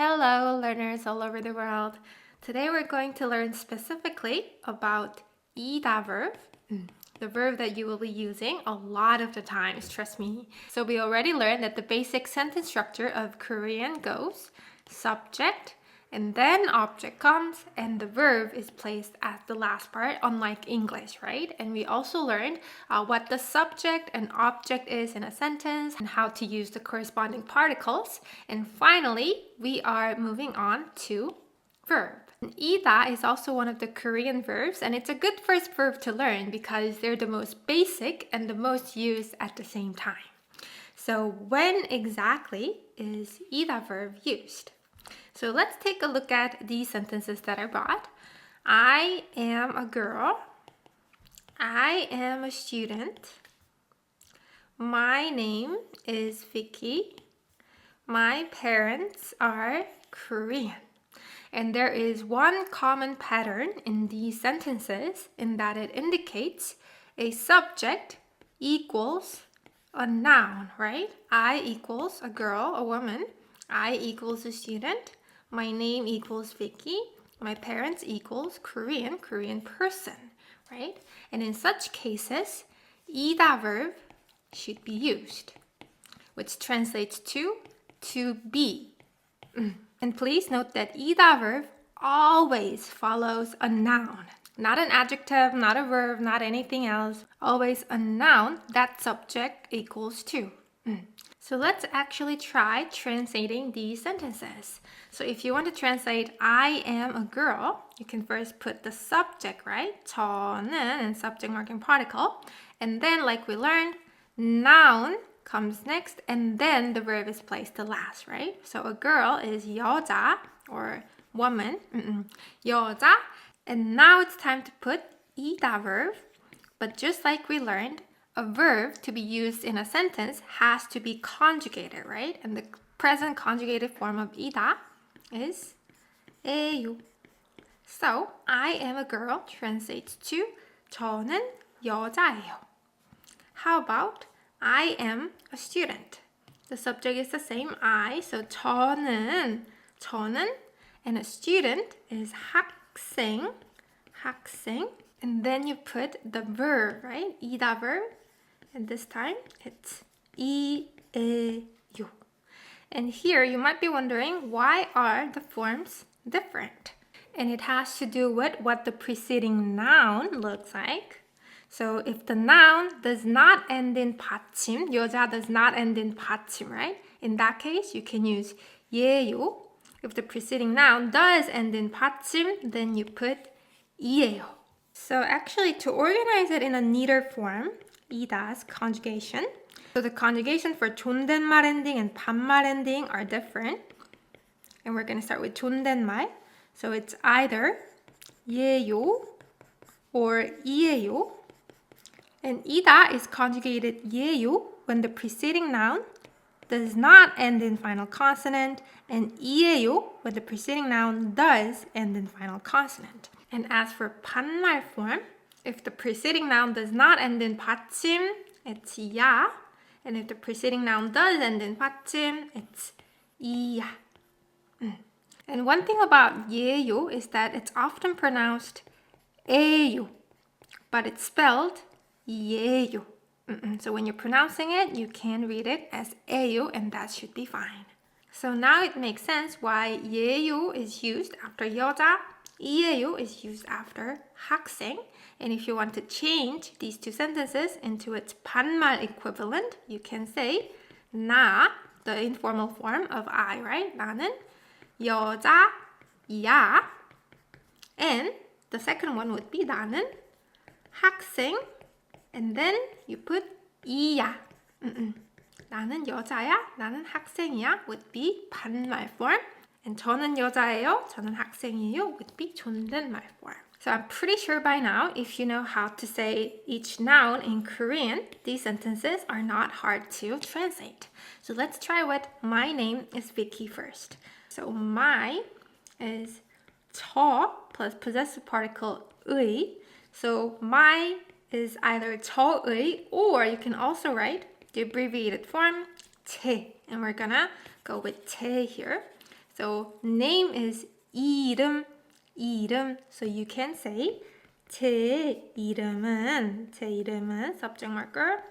Hello, learners all over the world. Today we're going to learn specifically about ida verb, the verb that you will be using a lot of the times, trust me. So we already learned that the basic sentence structure of Korean goes subject, and then object comes and the verb is placed at the last part, unlike English, right? And we also learned what the subject and object is in a sentence and how to use the corresponding particles. And finally, we are moving on to verb. ida is also one of the Korean verbs, and it's a good first verb to learn because they're the most basic and the most used at the same time. So when exactly is ida verb used? So let's take a look at these sentences that I brought. I am a girl. I am a student. My name is Vicky. My parents are Korean. And there is one common pattern in these sentences in that it indicates a subject equals a noun, right? I equals a girl, a woman. I equals a student. My name equals Vicky. My parents equals Korean person, right? And in such cases, ida verb should be used, which translates to be. And please note that ida verb always follows a noun. Not an adjective, not a verb, not anything else. Always a noun that subject equals to. So let's actually try translating these sentences. So if you want to translate I am a girl, you can first put the subject, right? 저는 and subject marking particle. And then like we learned, noun comes next and then the verb is placed the last, right? So a girl is 여자 or woman, 여자. And now it's time to put ida verb. But just like we learned, a verb to be used in a sentence has to be conjugated, right? And the present conjugated form of ida is 에요. So, I am a girl translates to 저는 여자예요. How about I am a student? The subject is the same, I, so 저는, and a student is 학생. And then you put the verb, right? ida verb. And this time it's 이에요. And here you might be wondering, why are the forms different? And it has to do with what the preceding noun looks like. So if the noun does not end in 받침, 여자 does not end in 받침, right? In that case, you can use 예요. If the preceding noun does end in 받침, then you put 이에요. So actually, to organize it in a neater form, ida's conjugation. So the conjugation for 존댓말 ending and 반말 ending are different. And we're going to start with 존댓말. So it's either 예요 or 이에요. And ida is conjugated 예요 when the preceding noun does not end in final consonant, and 이에요 when the preceding noun does end in final consonant. And as for 반말 form, if the preceding noun does not end in 받침, it's 야. And if the preceding noun does end in 받침, it's 이야. And one thing about 예요 is that it's often pronounced 에요, but it's spelled 예요. So when you're pronouncing it, you can read it as 에요, and that should be fine. So now it makes sense why 예요 is used after 여자, 이에요 is used after 학생. And if you want to change these two sentences into its 반말 equivalent, you can say 나, the informal form of I, right? 나는 여자야. And the second one would be 나는 학생. And then you put 이야. 나는 여자야, 나는 학생이야 would be 반말 form. And 저는 여자예요, 저는 학생이에요 would be 존댓말 form. So I'm pretty sure by now, if you know how to say each noun in Korean, these sentences are not hard to translate. So let's try with my name is Vicky first. So my is 저 plus possessive particle 의. So my is either 저의, or you can also write the abbreviated form 제. And we're gonna go with 제 here. So name is 이름, 이름. So you can say 제 이름은 subject marker.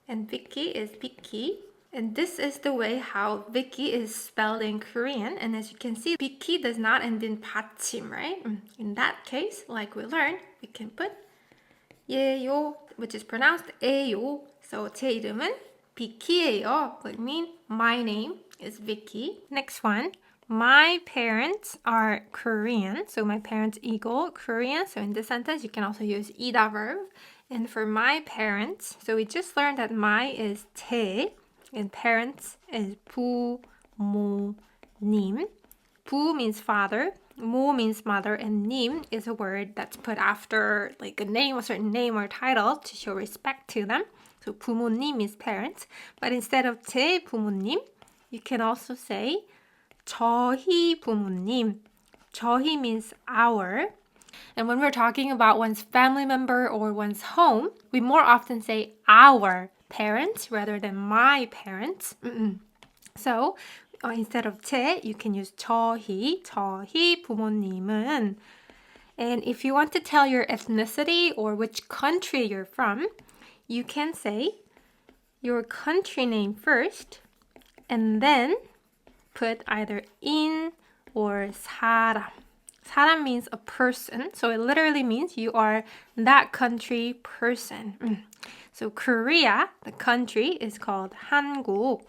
And Vicky is Vicky. And this is the way how Vicky is spelled in Korean. And as you can see, Vicky does not end in 받침, right? In that case, like we learned, we can put 예요, which is pronounced 에요. So 제 이름은 Vicky예요. Would mean my name is Vicky. Next one. My parents are Korean. So my parents equal Korean. So in this sentence, you can also use 이다 verb. And for my parents, so we just learned that my is 제 and parents is 부모님. 부 means father, 모 means mother, and 님 is a word that's put after like a name, a certain name or title to show respect to them. So 부모님 is parents. But instead of 제 부모님, you can also say 저희 부모님. 저희 means our. And when we're talking about one's family member or one's home, we more often say our parents rather than my parents. So instead of 제, you can use 저희 부모님은. And if you want to tell your ethnicity or which country you're from, you can say your country name first and then put either in or 사람. 사람 means a person, so it literally means you are that country person. So Korea, the country, is called 한국.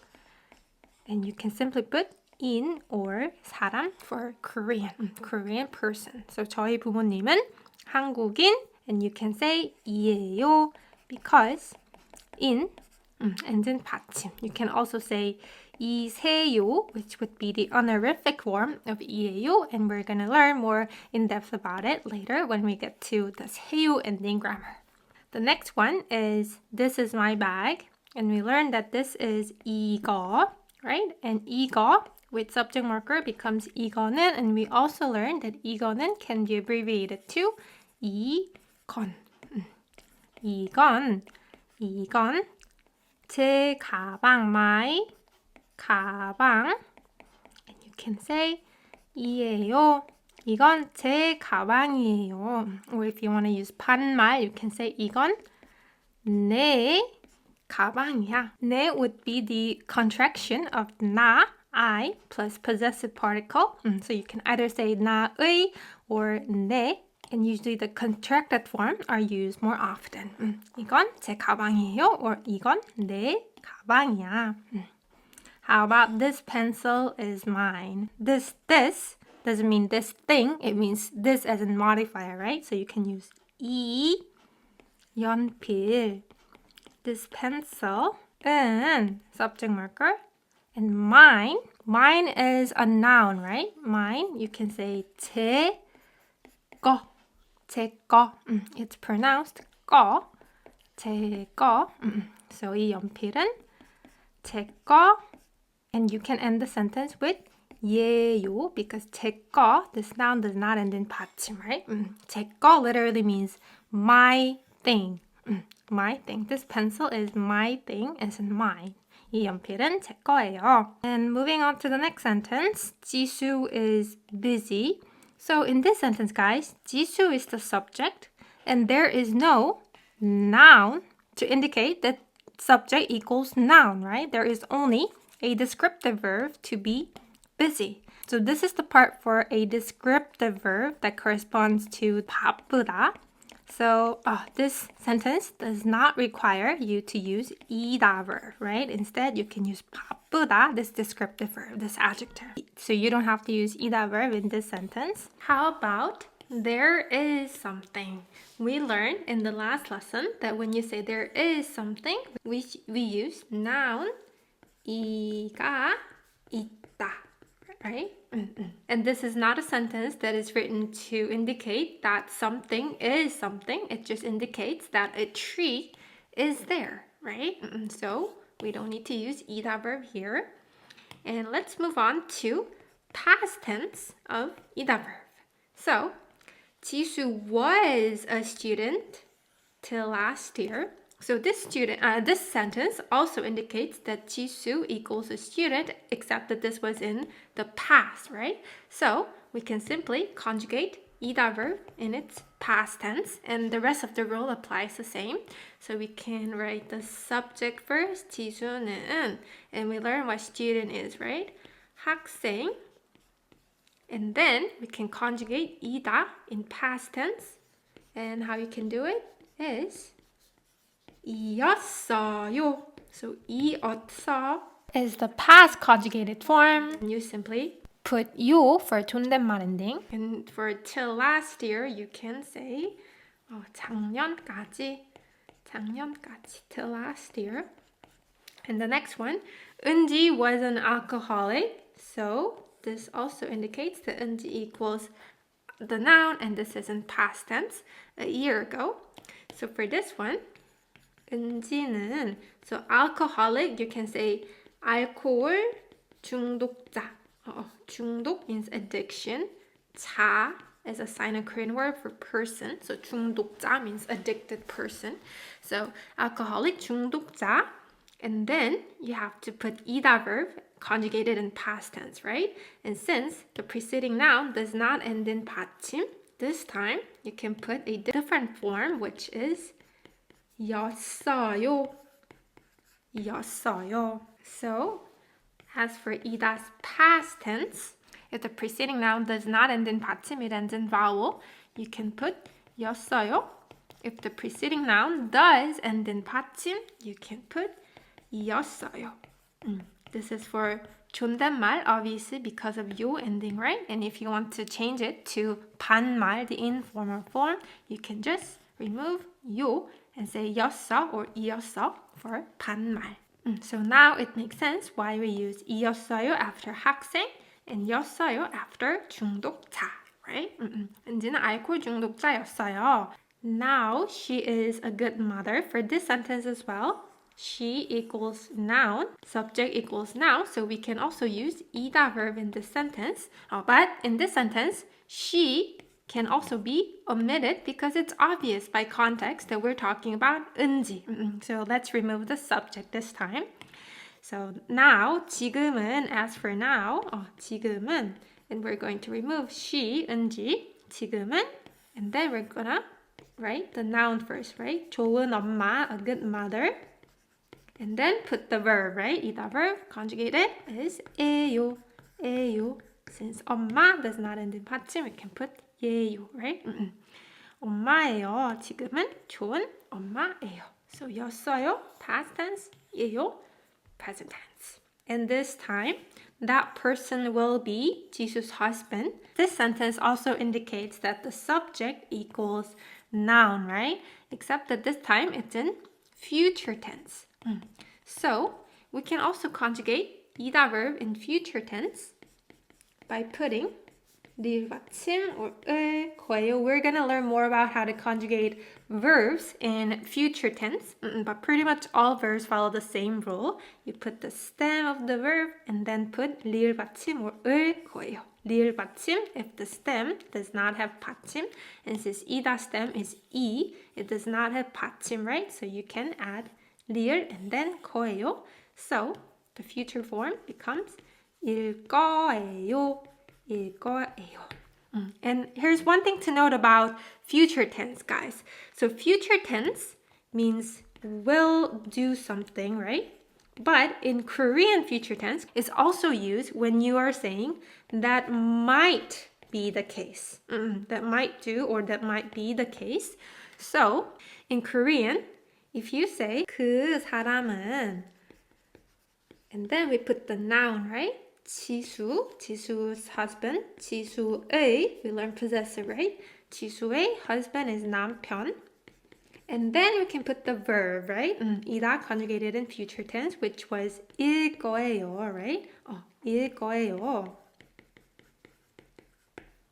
And you can simply put in or 사람 for Korean person. So 저희 부모님은 한국인, and you can say 이에요 because in ends in 받침. You can also say 이세요, which would be the honorific form of 이에요, and we're going to learn more in depth about it later when we get to the 세요 ending grammar. The next one is this is my bag, and we learned that this is 이거, right? And 이거 with subject marker becomes 이거는, and we also learned that 이거는 can be abbreviated to 이건. 이건 제 가방, my 가방. And you can say 이에요. 이건 제 가방이에요. Or if you want to use 반말, you can say 이건 내 가방이야. 내 would be the contraction of 나, I, plus possessive particle. So you can either say 나의 or 내. And usually the contracted form are used more often. 이건 제 가방이에요. Or 이건 내 가방이야. How about this pencil is mine? This doesn't mean this thing. It means this as a modifier, right? So you can use 이 연필. This pencil and subject marker. And mine is a noun, right? Mine, you can say 제 거. It's pronounced 거. 제 거. So 이 연필은 제 거. And you can end the sentence with 예요 because 제 거, this noun does not end in 받침, right? 제 거 literally means my thing. My thing. This pencil is my thing, as in mine. 이 연필은 제 거예요. And moving on to the next sentence, 지수 is busy. So in this sentence, guys, 지수 is the subject, and there is no noun to indicate that subject equals noun, right? There is only a descriptive verb to be busy. So this is the part for a descriptive verb that corresponds to 바쁘다. So this sentence does not require you to use 이다 verb, right? Instead, you can use 바쁘다, this descriptive verb, this adjective. So you don't have to use 이다 verb in this sentence. How about there is something? We learned in the last lesson that when you say there is something, we use noun 이가 있다, right? And this is not a sentence that is written to indicate that something is something. It just indicates that a tree is there, right? So we don't need to use 이다 verb here. And let's move on to past tense of 이다 verb. So 지수 was a student till last year. So this sentence also indicates that Jisoo equals a student, except that this was in the past, right? So we can simply conjugate ida verb in its past tense, and the rest of the rule applies the same. So we can write the subject first, 지수는, and we learn what student is, right? 학생. And then we can conjugate ida in past tense. And how you can do it is 이었어요. So 이었어 is the past conjugated form. And you simply put 요 for 존댓말 ending. And for till last year, you can say 작년까지 till last year. And the next one, 은지 was an alcoholic. So this also indicates that 은지 equals the noun, and this is in past tense, a year ago. So for this one, 은지는, so alcoholic, you can say 알코올 중독자. 중독 means addiction. 자 is a Sino-Korean word for person. So 중독자 means addicted person. So alcoholic, 중독자. And then you have to put ida verb conjugated in past tense, right? And since the preceding noun does not end in 받침, this time you can put a different form, which is 였어요. So as for ida's past tense, if the preceding noun does not end in 받침, it ends in vowel, you can put 였어요. If the preceding noun does end in 받침, you can put 였어요. This is for 존댓말, obviously because of 요 ending, right? And if you want to change it to 반말, the informal form, you can just remove 요 and say 였어 or 이었어 for 반말. So now it makes sense why we use 이었어요 after 학생 and 였어요 after 중독자, right? 은지는 알코올 중독자였어요. Now she is a good mother. For this sentence as well, she equals noun, subject equals noun, so we can also use ida verb in this sentence. But in this sentence, she can also be omitted because it's obvious by context that we're talking about 은지. So let's remove the subject this time. So now, 지금은, as for now, 지금은, and we're going to remove she, 은지, 지금은, and then we're gonna write the noun first, right? 좋은 엄마, a good mother. And then put the verb, right? ida verb conjugated is 에요. Since 엄마 does not end in 받침, we can put 예요, right? 엄마예요. 지금은 좋은 엄마예요. So 였어요, past tense, 예요, present tense. And this time, that person will be Jisoo's husband. This sentence also indicates that the subject equals noun, right? Except that this time it's in future tense. So we can also conjugate ida verb in future tense by putting 리을 받침 or 을, 거예요. We're going to learn more about how to conjugate verbs in future tense, but pretty much all verbs follow the same rule. You put the stem of the verb and then put 리을 받침 or 을, 거예요. 리을 받침 if the stem does not have 받침, and since ida stem is 이, it does not have 받침, right? So you can add 리을 and then 거예요. So the future form becomes 일 거예요. And here's one thing to note about future tense, guys. So future tense means will do something, right? But in Korean future tense, it's also used when you are saying that might be the case. That might do or that might be the case. So in Korean, if you say 그 사람은, and then we put the noun, right? Jisoo's husband. 지수의, we learn possessive, right? 지수의 husband is 남편. And then we can put the verb, right? 이다 conjugated in future tense, which was 일 거예요, right? 일 거예요.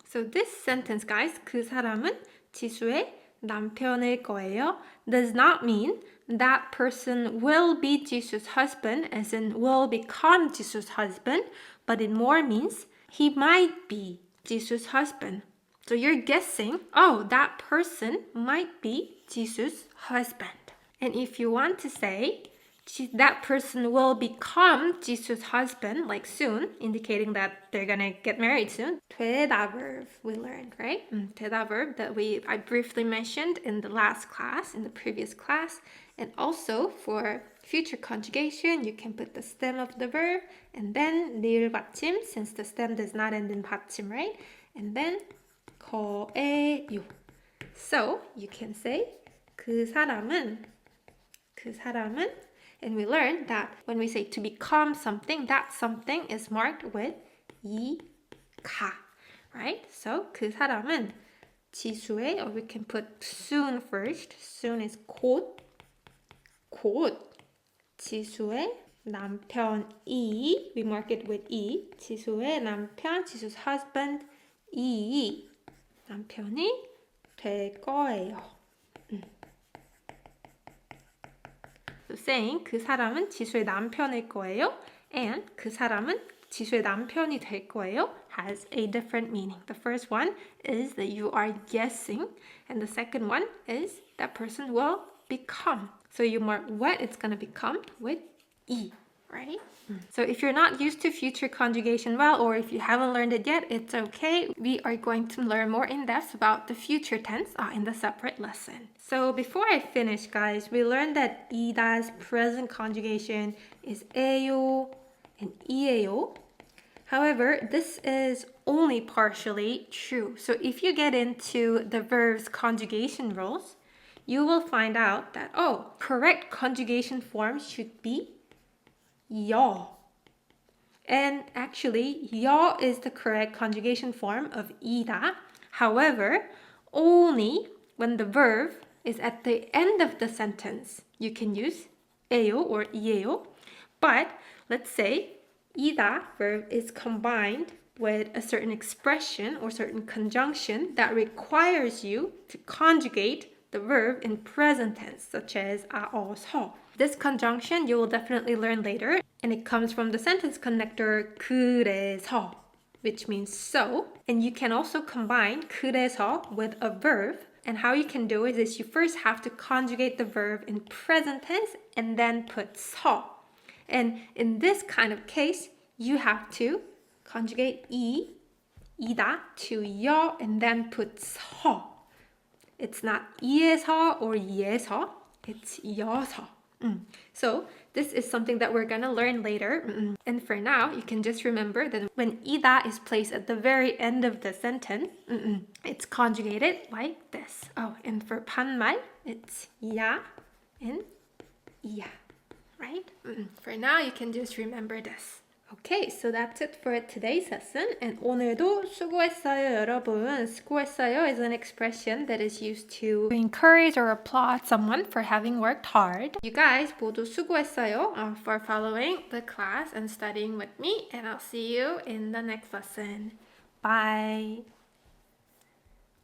So this sentence, guys, 그 사람은 지수의 남편일 거예요, does not mean that person will be Jisoo's husband, as in will become Jisoo's husband, but it more means he might be Jisoo's husband. So you're guessing, that person might be Jisoo's husband. And if you want to say that person will become Jisu's husband, like soon, indicating that they're gonna get married soon. 되다 verb we learned, right? 되다 verb that I briefly mentioned in the last class, in the previous class. And also for future conjugation, you can put the stem of the verb and then 릴 받침, since the stem does not end in 받침, right? And then 거예요. So you can say 그 사람은, and we learned that when we say to become something, that something is marked with 이가, right? So 그 사람은 지수의, or we can put soon first. Soon is 곧 지수의 남편이, we mark it with 이, 지수의 남편, 지수's husband, 이 남편이 될 거예요. So saying 그 사람은 지수의 남편일 거예요 and 그 사람은 지수의 남편이 될 거예요 has a different meaning. The first one is that you are guessing, and the second one is that person will become. So you mark what it's going to become with 이, right? So if you're not used to future conjugation well, or if you haven't learned it yet, it's okay. We are going to learn more in depth about the future tense in the separate lesson. So before I finish, guys, we learned that 이다's present conjugation is 에요 and 이에요. However, this is only partially true. So if you get into the verb's conjugation rules, you will find out that, correct conjugation form should be 여. And actually, 여 is the correct conjugation form of 이다. However, only when the verb is at the end of the sentence, you can use 에요 or 이에요. But let's say 이다 verb is combined with a certain expression or certain conjunction that requires you to conjugate the verb in present tense, such as 아어서. This conjunction you will definitely learn later, and it comes from the sentence connector 그래서, which means so. And you can also combine 그래서 with a verb. And how you can do it is you first have to conjugate the verb in present tense and then put 서. And in this kind of case, you have to conjugate 이다 to 여 and then put 서. It's not 이에서 or 예서, it's 여서. So this is something that we're gonna learn later. And for now, you can just remember that when 이다 is placed at the very end of the sentence, it's conjugated like this. Oh, and for 반말, it's 야 and 이야, right? For now, you can just remember this. Okay, so that's it for today's lesson. And 오늘도 수고했어요, 여러분. 수고했어요 is an expression that is used to encourage or applaud someone for having worked hard. You guys 모두 수고했어요 for following the class and studying with me. And I'll see you in the next lesson. Bye.